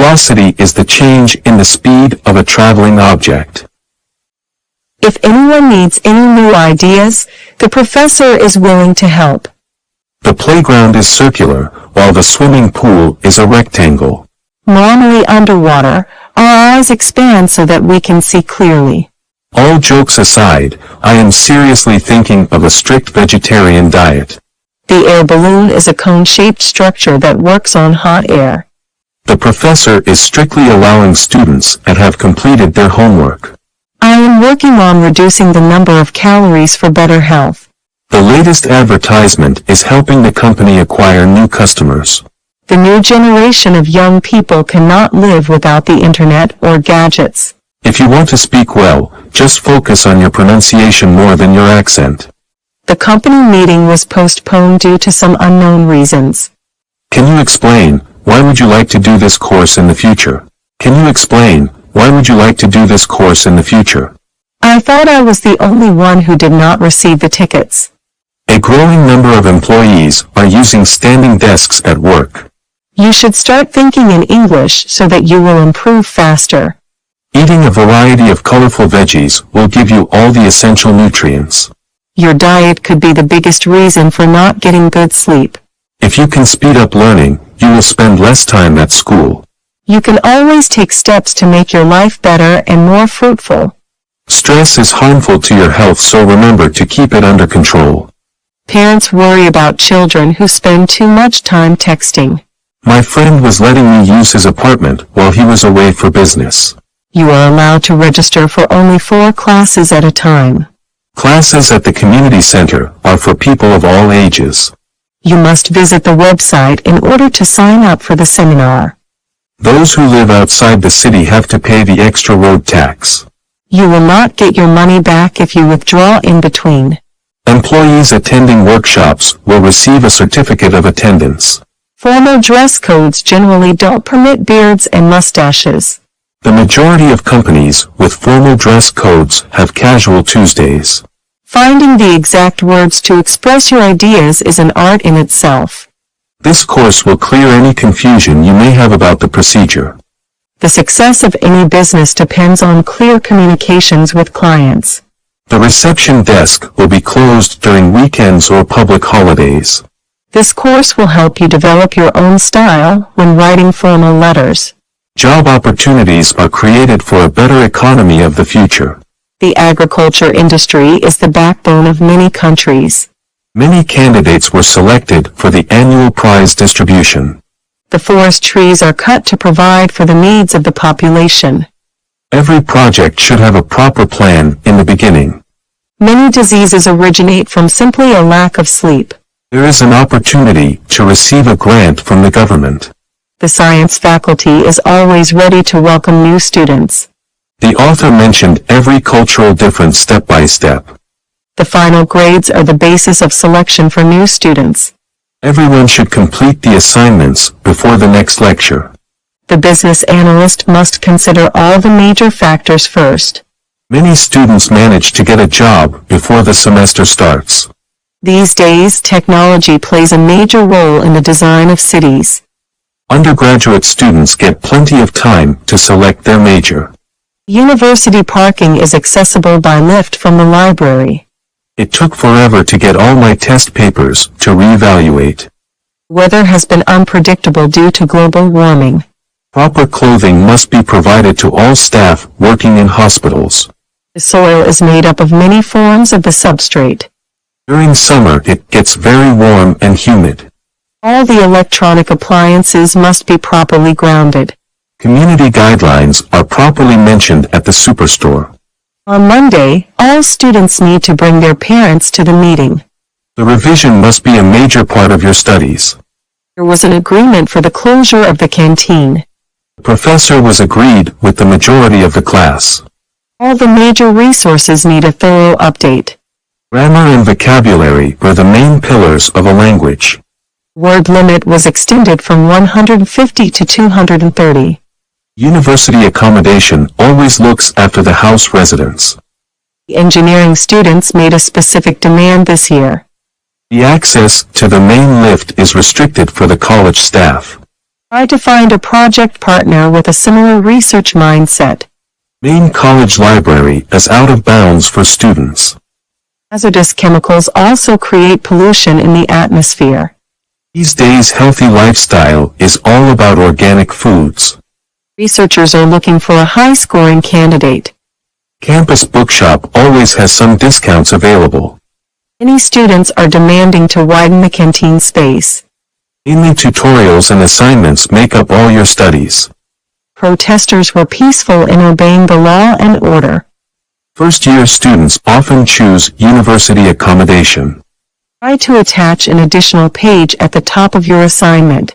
Velocity is the change in the speed of a traveling object. If anyone needs any new ideas, the professor is willing to help. The playground is circular, while the swimming pool is a rectangle. Normally underwater, our eyes expand so that we can see clearly. All jokes aside, I am seriously thinking of a strict vegetarian diet. The air balloon is a cone-shaped structure that works on hot air. The professor is strictly allowing students that have completed their homework. I am working on reducing the number of calories for better health. The latest advertisement is helping the company acquire new customers. The new generation of young people cannot live without the internet or gadgets. If you want to speak well, just focus on your pronunciation more than your accent. The company meeting was postponed due to some unknown reasons. Can you explain, why would you like to do this course in the future? Can you explain, why would you like to do this course in the future? I thought I was the only one who did not receive the tickets. A growing number of employees are using standing desks at work. You should start thinking in English so that you will improve faster. Eating a variety of colorful veggies will give you all the essential nutrients. Your diet could be the biggest reason for not getting good sleep. If you can speed up learning, you will spend less time at school. You can always take steps to make your life better and more fruitful. Stress is harmful to your health, so remember to keep it under control. Parents worry about children who spend too much time texting. My friend was letting me use his apartment while he was away for business. You are allowed to register for only 4 classes at a time. Classes at the community center are for people of all ages. You must visit the website in order to sign up for the seminar. Those who live outside the city have to pay the extra road tax. You will not get your money back if you withdraw in between. Employees attending workshops will receive a certificate of attendance. Formal dress codes generally don't permit beards and mustaches. The majority of companies with formal dress codes have casual Tuesdays. Finding the exact words to express your ideas is an art in itself. This course will clear any confusion you may have about the procedure. The success of any business depends on clear communications with clients. The reception desk will be closed during weekends or public holidays. This course will help you develop your own style when writing formal letters. Job opportunities are created for a better economy of the future. The agriculture industry is the backbone of many countries. Many candidates were selected for the annual prize distribution. The forest trees are cut to provide for the needs of the population. Every project should have a proper plan in the beginning. Many diseases originate from simply a lack of sleep. There is an opportunity to receive a grant from the government. The science faculty is always ready to welcome new students. The author mentioned every cultural difference step by step. The final grades are the basis of selection for new students. Everyone should complete the assignments before the next lecture. The business analyst must consider all the major factors first. Many students manage to get a job before the semester starts. These days, technology plays a major role in the design of cities. Undergraduate students get plenty of time to select their major. University parking is accessible by lift from the library. It took forever to get all my test papers to reevaluate. Weather has been unpredictable due to global warming. Proper clothing must be provided to all staff working in hospitals. The soil is made up of many forms of the substrate. During summer it gets very warm and humid. All the electronic appliances must be properly grounded. Community guidelines are properly mentioned at the superstore. On Monday, all students need to bring their parents to the meeting. The revision must be a major part of your studies. There was an agreement for the closure of the canteen. The professor was agreed with the majority of the class. All the major resources need a thorough update. Grammar and vocabulary are the main pillars of a language. Word limit was extended from 150 to 230. University accommodation always looks after the house residents. The engineering students made a specific demand this year. The access to the main lift is restricted for the college staff. Try to find a project partner with a similar research mindset. Maine College Library is out of bounds for students. Hazardous chemicals also create pollution in the atmosphere. These days healthy lifestyle is all about organic foods. Researchers are looking for a high-scoring candidate. Campus bookshop always has some discounts available. Many students are demanding to widen the canteen space. Mainly tutorials and assignments make up all your studies. Protesters were peaceful in obeying the law and order. First-year students often choose university accommodation. Try to attach an additional page at the top of your assignment.